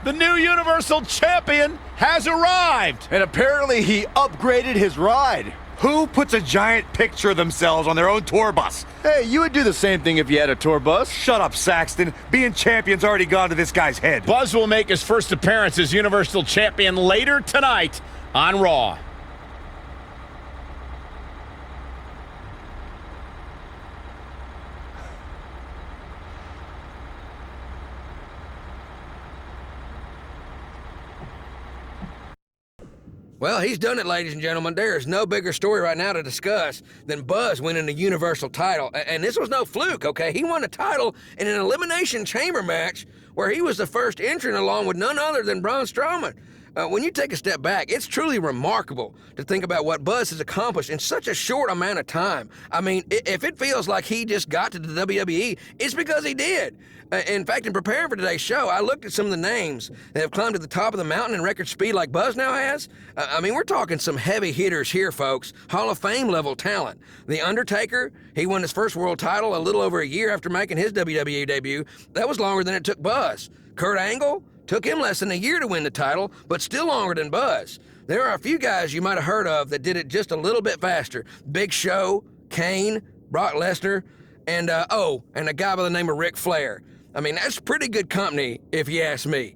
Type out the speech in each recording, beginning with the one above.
The new Universal Champion has arrived! And apparently he upgraded his ride. Who puts a giant picture of themselves on their own tour bus? Hey, you would do the same thing if you had a tour bus. Shut up, Saxton. Being champion's already gone to this guy's head. Buzz will make his first appearance as Universal Champion later tonight on Raw. Well, he's done it, ladies and gentlemen. There is no bigger story right now to discuss than Buzz winning the Universal title. And this was no fluke, okay? He won the title in an Elimination Chamber match where he was the first entrant along with none other than Braun Strowman. When you take a step back, it's truly remarkable to think about what Buzz has accomplished in such a short amount of time. I mean, if it feels like he just got to the WWE, it's because he did. In fact, in preparing for today's show, I looked at some of the names that have climbed to the top of the mountain in record speed like Buzz now has. I mean, we're talking some heavy hitters here, folks. Hall of Fame level talent. The Undertaker, he won his first world title a little over a year after making his WWE debut. That was longer than it took Buzz. Kurt Angle, took him less than a year to win the title, but still longer than Buzz. There are a few guys you might have heard of that did it just a little bit faster. Big Show, Kane, Brock Lesnar, and a guy by the name of Ric Flair. I mean, that's pretty good company, if you ask me.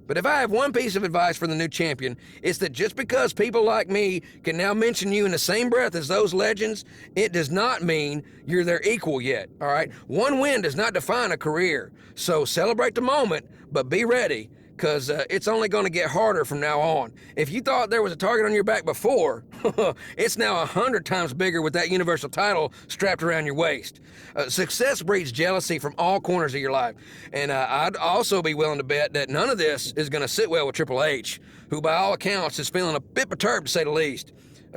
But if I have one piece of advice for the new champion, it's that just because people like me can now mention you in the same breath as those legends, it does not mean you're their equal yet, all right? One win does not define a career. So celebrate the moment, but be ready, because it's only going to get harder from now on. If you thought there was a target on your back before, it's now 100 times bigger with that Universal title strapped around your waist. Success breeds jealousy from all corners of your life. And I'd also be willing to bet that none of this is going to sit well with Triple H, who by all accounts is feeling a bit perturbed to say the least.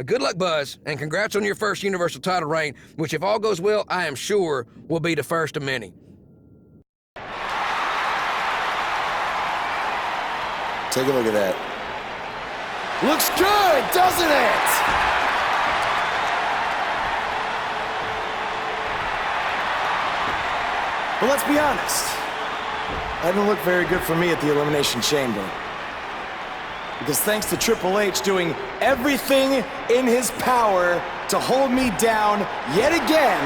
Good luck, Buzz, and congrats on your first Universal title reign, which if all goes well, I am sure will be the first of many. Take a look at that. Looks good, doesn't it? Well, let's be honest. That didn't look very good for me at the Elimination Chamber. Because thanks to Triple H doing everything in his power to hold me down yet again,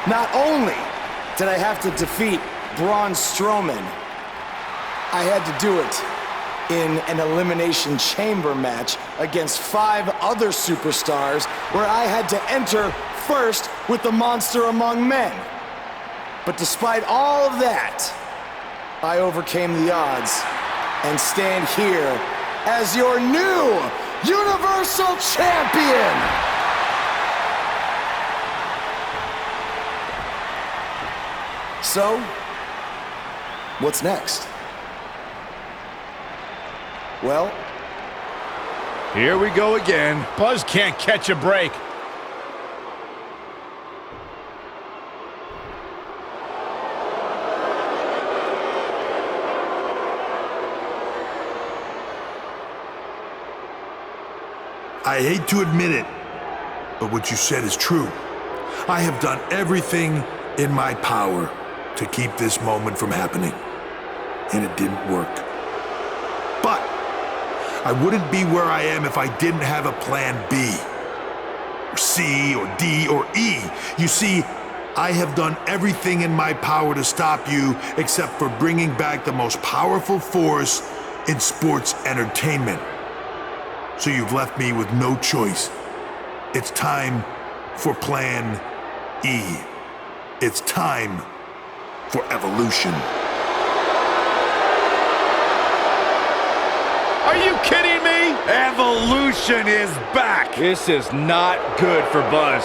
not only did I have to defeat Braun Strowman, I had to do it in an Elimination Chamber match against 5 other superstars where I had to enter first with the monster among men. But despite all of that, I overcame the odds and stand here as your new Universal Champion! So, what's next? Well, here we go again. Buzz can't catch a break. I hate to admit it, but what you said is true. I have done everything in my power to keep this moment from happening, and it didn't work. But I wouldn't be where I am if I didn't have a plan B, or C, or D, or E. You see, I have done everything in my power to stop you except for bringing back the most powerful force in sports entertainment. So you've left me with no choice. It's time for Plan E. It's time for evolution. Are you kidding me? Evolution is back! This is not good for Buzz.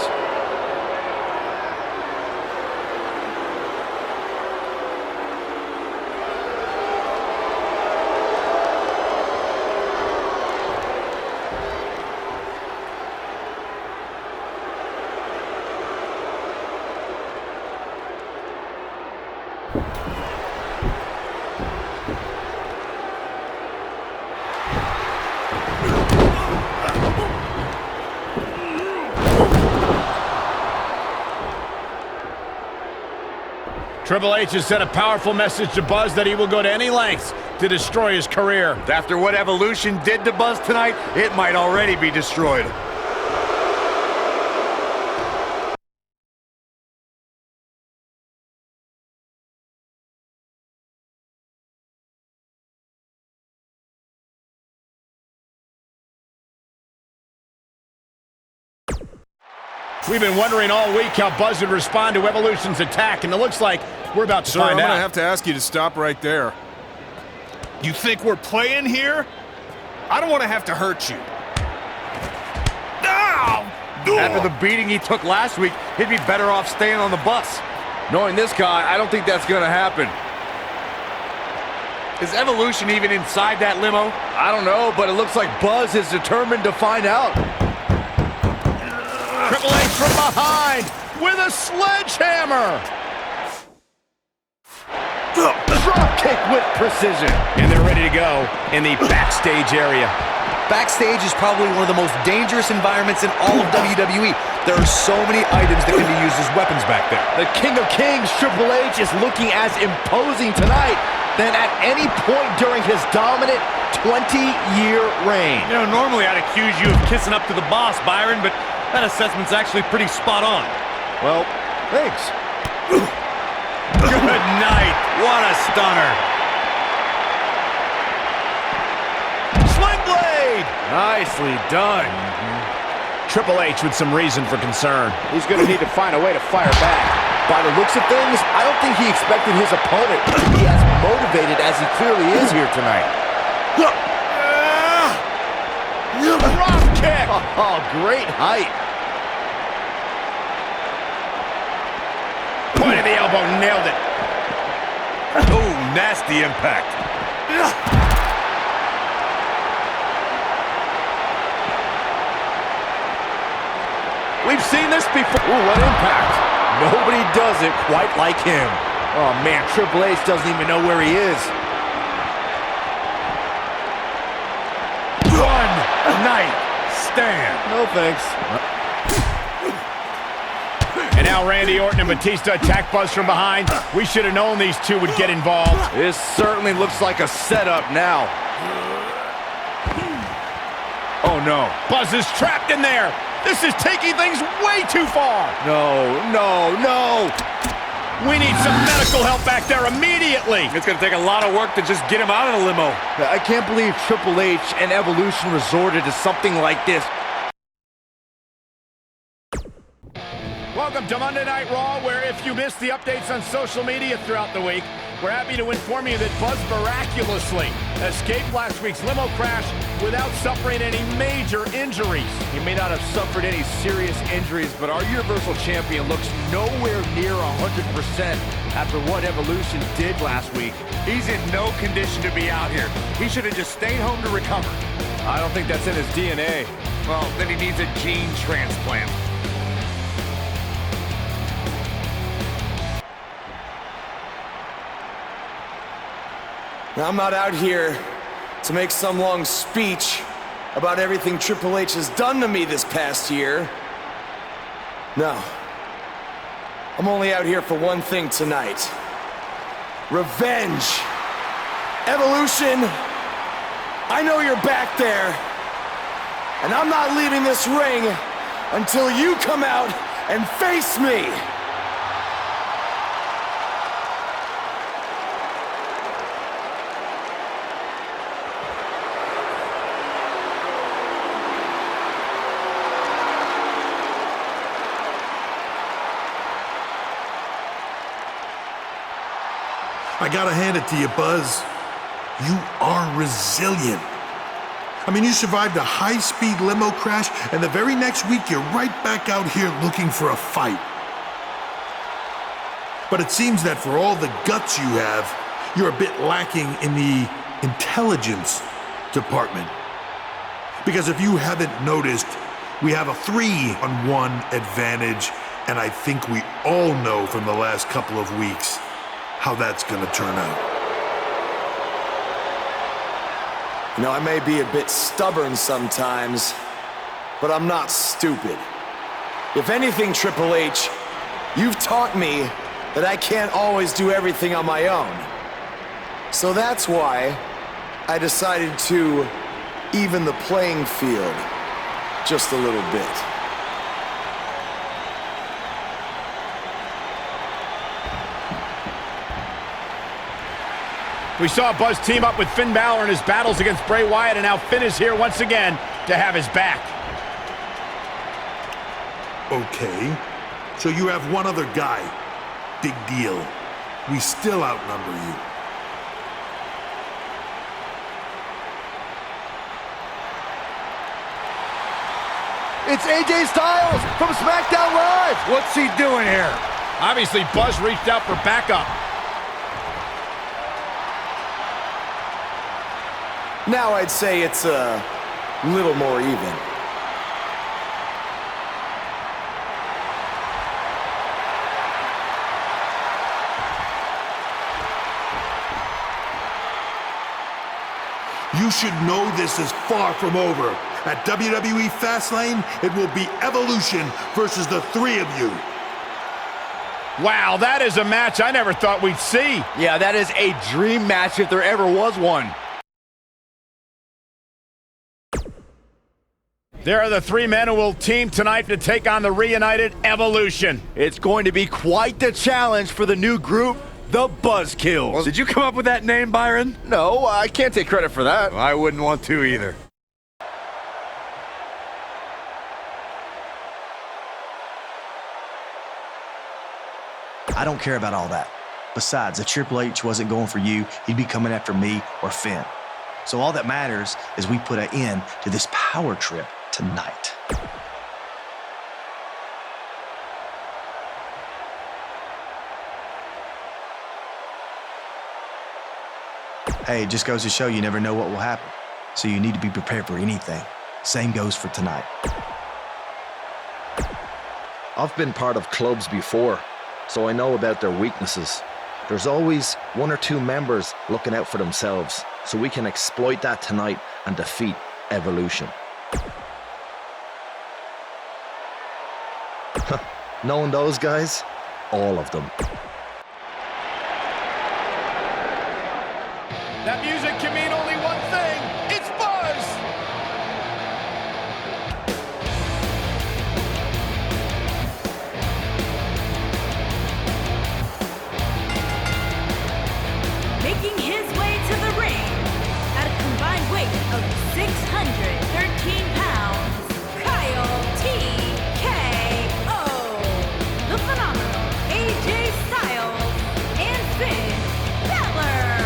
Triple H has sent a powerful message to Buzz that he will go to any lengths to destroy his career. After what Evolution did to Buzz tonight, it might already be destroyed. We've been wondering all week how Buzz would respond to Evolution's attack, and it looks like we're about to find I'm out. gonna have to ask you to stop right there. You think we're playing here? I don't want to have to hurt you. After the beating he took last week, he'd be better off staying on the bus. Knowing this guy, I don't think that's gonna happen. Is Evolution even inside that limo? I don't know, but it looks like Buzz is determined to find out. Triple H from behind with a sledgehammer. Drop kick with precision. And they're ready to go in the backstage area. Backstage is probably one of the most dangerous environments in all of WWE. There are so many items that can be used as weapons back there. The King of Kings, Triple H, is looking as imposing tonight than at any point during his dominant 20-year reign. You know, normally I'd accuse you of kissing up to the boss, Byron, but that assessment's actually pretty spot on. Well, thanks. Good night. What a stunner. Sling blade. Nicely done. Triple H with some reason for concern. He's going to need to find a way to fire back. By the looks of things, I don't think he expected his opponent to be as motivated as he clearly is here tonight. Drop kick. Oh, great height. Point of the elbow, nailed it. Oh, nasty impact. We've seen this before. Ooh, what impact. Nobody does it quite like him. Oh, man, Triple H doesn't even know where he is. One night stand. No thanks. And now Randy Orton and Batista attack Buzz from behind. We should have known these two would get involved. This certainly looks like a setup now. Oh, no. Buzz is trapped in there. This is taking things way too far. No, no, no. We need some medical help back there immediately. It's going to take a lot of work to just get him out of the limo. I can't believe Triple H and Evolution resorted to something like this. Welcome to Monday Night Raw, where if you missed the updates on social media throughout the week, we're happy to inform you that Buzz miraculously escaped last week's limo crash without suffering any major injuries. He may not have suffered any serious injuries, but our Universal Champion looks nowhere near 100% after what Evolution did last week. He's in no condition to be out here. He should have just stayed home to recover. I don't think that's in his DNA. Well, then he needs a gene transplant. Now, I'm not out here to make some long speech about everything Triple H has done to me this past year. No. I'm only out here for one thing tonight. Revenge. Evolution, I know you're back there, and I'm not leaving this ring until you come out and face me. I gotta hand it to you, Buzz. You are resilient. I mean, you survived a high-speed limo crash, and the very next week you're right back out here looking for a fight. But it seems that for all the guts you have, you're a bit lacking in the intelligence department. Because if you haven't noticed, we have a 3-on-1 advantage, and I think we all know from the last couple of weeks how that's gonna turn out. You know, I may be a bit stubborn sometimes, but I'm not stupid. If anything, Triple H, you've taught me that I can't always do everything on my own. So that's why I decided to even the playing field just a little bit. We saw Buzz team up with Finn Balor in his battles against Bray Wyatt, and now Finn is here once again to have his back. Okay, so you have one other guy. Big deal. We still outnumber you. It's AJ Styles from SmackDown Live. What's he doing here? Obviously, Buzz reached out for backup. Now I'd say it's a little more even. You should know this is far from over. At WWE Fastlane, it will be Evolution versus the three of you. Wow, that is a match I never thought we'd see. Yeah, that is a dream match if there ever was one. There are the three men who will team tonight to take on the reunited Evolution. It's going to be quite the challenge for the new group, the Buzzkills. Did you come up with that name, Byron? No, I can't take credit for that. I wouldn't want to either. I don't care about all that. Besides, if Triple H wasn't going for you, he'd be coming after me or Finn. So all that matters is we put an end to this power trip tonight. Hey, it just goes to show you never know what will happen. So you need to be prepared for anything. Same goes for tonight. I've been part of clubs before, so I know about their weaknesses. There's always one or two members looking out for themselves, so we can exploit that tonight and defeat Evolution. Knowing those guys, all of them. That music can mean only one thing. It's Buzz! Making his way to the ring at a combined weight of 613 pounds, Kyle TKO, the phenomenal AJ Styles, and Finn Balor.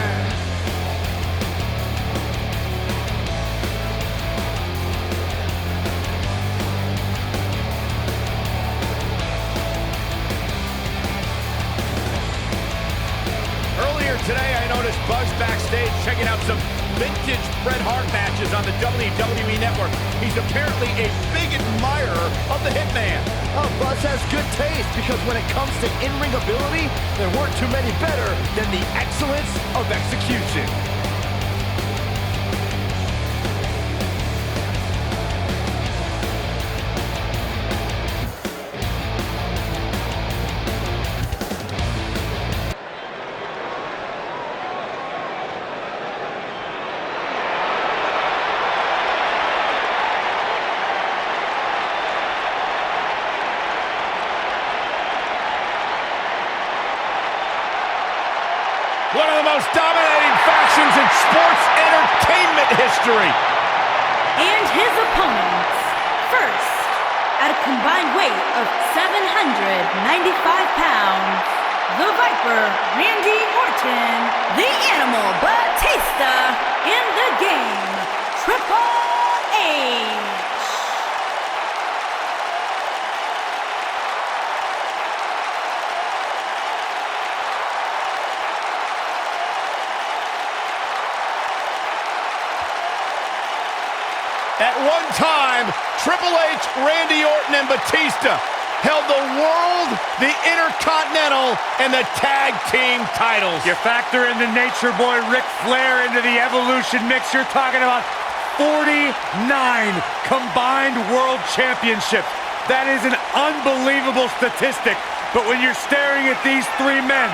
Earlier today, I noticed Buzz backstage checking out some vintage Bret Hart matches on the WWE Network. He's apparently a big admirer of the Hitman. Oh, Buzz has good taste because when it comes to in-ring ability, there weren't too many better than the excellence of execution. One of the most dominating factions in sports entertainment history. And his opponents, first, at a combined weight of 795 pounds, the Viper, Randy Orton, the Animal Batista, in the game, Triple H. At one time, Triple H, Randy Orton, and Batista held the World, the Intercontinental, and the Tag Team titles. You factor in the Nature Boy Ric Flair into the Evolution mix, you're talking about 49 combined World Championships. That is an unbelievable statistic, but when you're staring at these three men,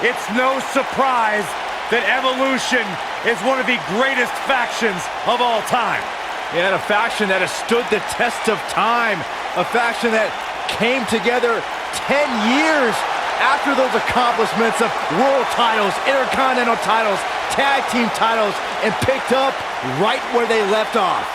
it's no surprise that Evolution is one of the greatest factions of all time. Yeah, and a faction that has stood the test of time. A faction that came together 10 years after those accomplishments of world titles, intercontinental titles, tag team titles, and picked up right where they left off.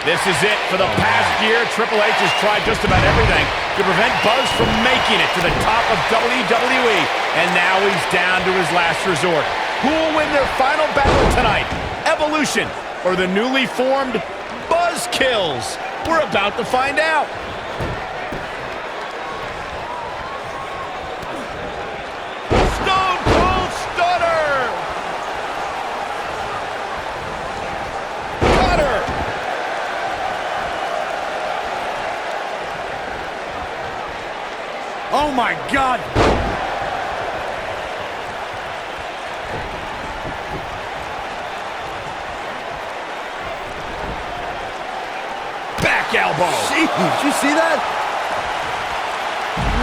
This is it. For the past year, Triple H has tried just about everything to prevent Buzz from making it to the top of WWE. And now he's down to his last resort. Who will win their final battle tonight? Evolution or the newly formed Buzzkills? We're about to find out. Stone Cold Stunner! Cutter! Oh my God! Back elbow! Jeez, did you see that?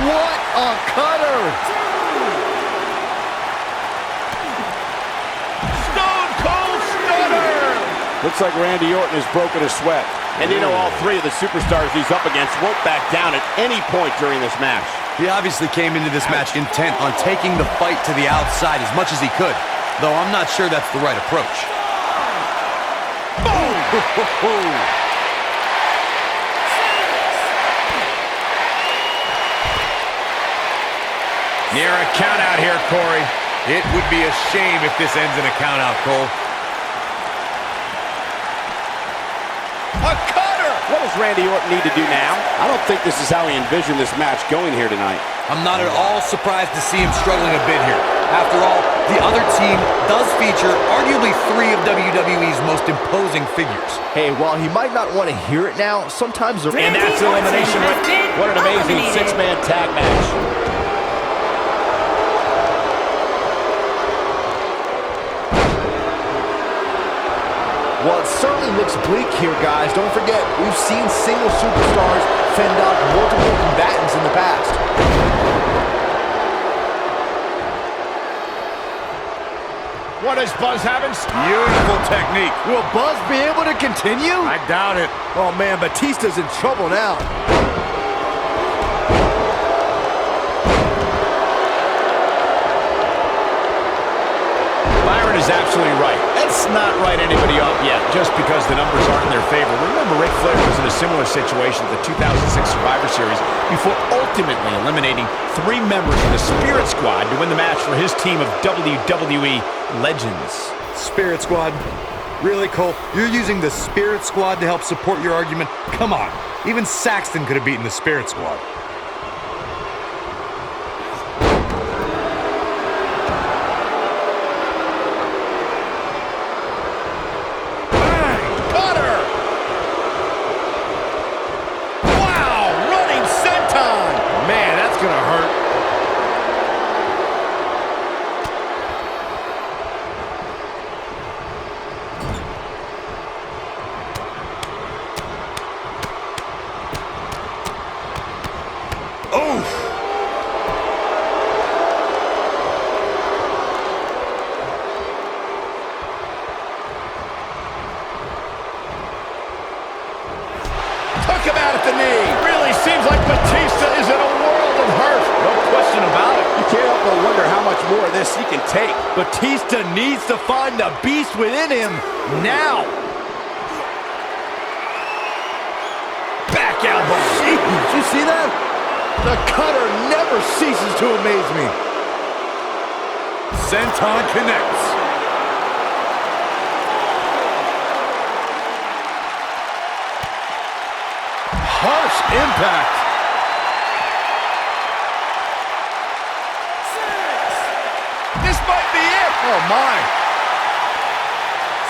What a cutter! Stone Cold Stunner! Looks like Randy Orton has broken a sweat. And you know all three of the superstars he's up against won't back down at any point during this match. He obviously came into this match intent on taking the fight to the outside as much as he could, though I'm not sure that's the right approach. Boom! Near a count out here, Corey. It would be a shame if this ends in a count out, Cole. A cutter! What does Randy Orton need to do now? I don't think this is how he envisioned this match going here tonight. I'm not at all surprised to see him struggling a bit here. After all, the other team does feature arguably three of WWE's most imposing figures. Hey, while he might not want to hear it now, sometimes... And that's elimination. What an amazing six-man tag match. Well, it certainly looks bleak here, guys. Don't forget, we've seen single superstars fend off multiple combatants in the past. What is Buzz having? Beautiful technique. Will Buzz be able to continue? I doubt it. Oh, man, Batista's in trouble now. Byron is absolutely right. Let's not write anybody off yet just because the numbers aren't in their favor. Remember, Ric Flair was in a similar situation at the 2006 Survivor Series before ultimately eliminating 3 members of the Spirit Squad to win the match for his team of WWE Legends. Spirit Squad? Really, Cole? You're using the Spirit Squad to help support your argument? Come on. Even Saxton could have beaten the Spirit Squad. Took him out at the knee. Really seems like Batista is in a world of hurt. No question about it. Can't help but wonder how much more of this he can take. Batista needs to find the beast within him now. Back elbow. Jeez, did you see that? The cutter never ceases to amaze me. Senton connects. Harsh impact. This might be it. Oh, my.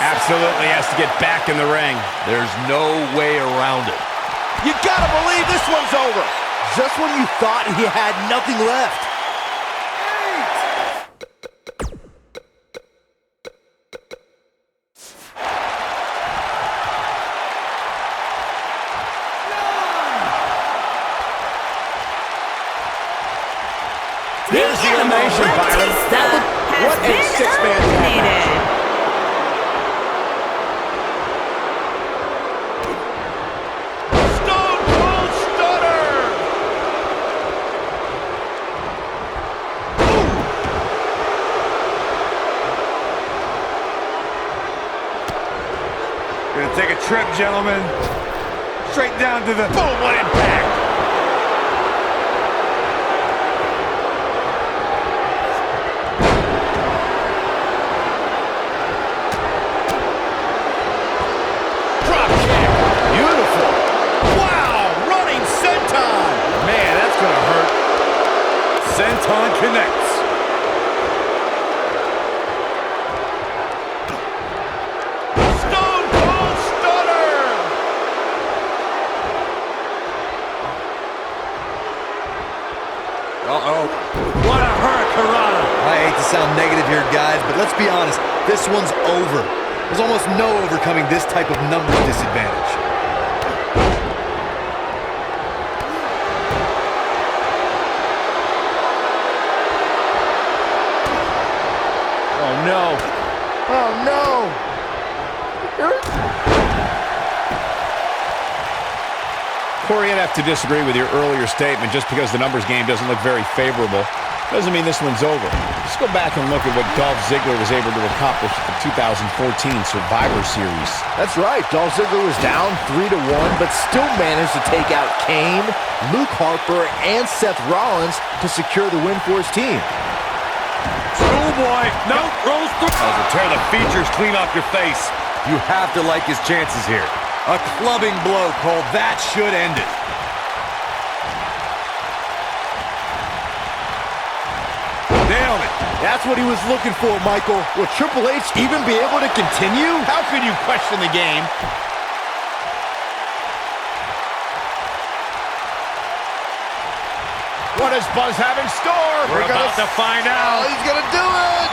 Absolutely has to get back in the ring. There's no way around it. You gotta believe this one's over. Just when you thought he had nothing left. There's the elimination, Byron. What a six-man tag match. Stone Cold Stunner. Gonna take a trip, gentlemen. Straight down to the... Boom, what impact. Drop kick. Beautiful. Wow, running senton. Man, that's gonna hurt. Senton connects. Stone Cold Stunner. Uh-oh. What a hurricanrana. I hate to sound negative here, guys, but let's be honest. This one's over. There's almost no overcoming this type of numbers disadvantage. Oh, no. Oh, no. Corey, I'd have to disagree with your earlier statement. Just because the numbers game doesn't look very favorable doesn't mean this one's over. Let's go back and look at what Dolph Ziggler was able to accomplish at the 2014 Survivor Series. That's right. Dolph Ziggler was down 3-1, but still managed to take out Kane, Luke Harper, and Seth Rollins to secure the win for his team. Schoolboy, no, rolls through. To tear the features clean off your face. You have to like his chances here. A clubbing blow called that should end it. Nailed it. That's what he was looking for, Michael. Will Triple H even be able to continue? How could you question the game? What does Buzz have in store? We're about to find out. He's gonna do it.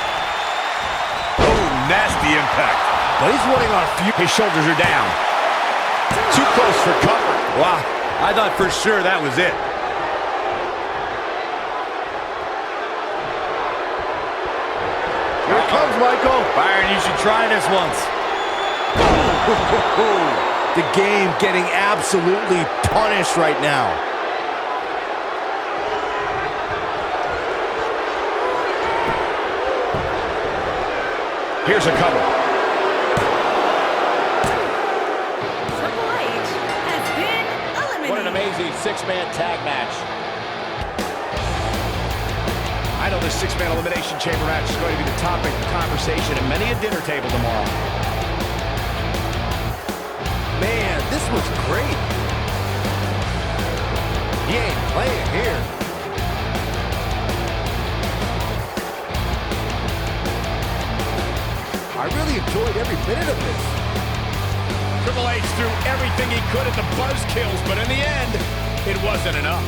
Oh, nasty impact. But he's running on a few. His shoulders are down. Too close for cover. Wow, I thought for sure that was it. Here it comes, Michael. Byron, you should try this once. The game getting absolutely punished right now. Here's a cover. Triple H has been eliminated. What an amazing six-man tag match. I know this six-man elimination chamber match is going to be the topic of conversation at many a dinner table tomorrow. Man, this was great. He ain't playing here. I really enjoyed every minute of this. Triple H threw everything he could at the Buzzkills, but in the end, it wasn't enough.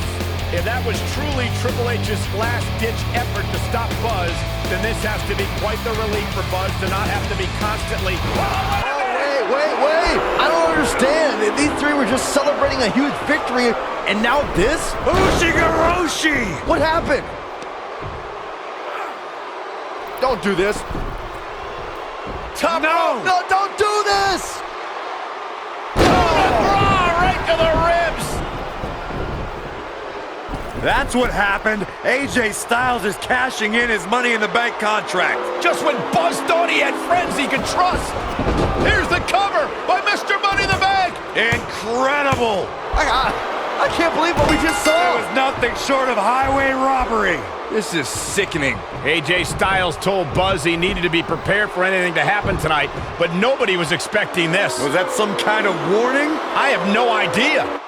If that was truly Triple H's last-ditch effort to stop Buzz, then this has to be quite the relief for Buzz to not have to be constantly... Oh, wait. I don't understand. These three were just celebrating a huge victory, and now this? Ushigoroshi! What happened? Don't do this. No, don't do this! Right to the ribs! That's what happened. AJ Styles is cashing in his Money in the Bank contract. Just when Buzz thought he had friends he could trust. Here's the cover by Mr. Money in the Bank. Incredible. I can't believe what we just saw. It was nothing short of highway robbery. This is sickening. AJ Styles told Buzz he needed to be prepared for anything to happen tonight, but nobody was expecting this. Was that some kind of warning? I have no idea.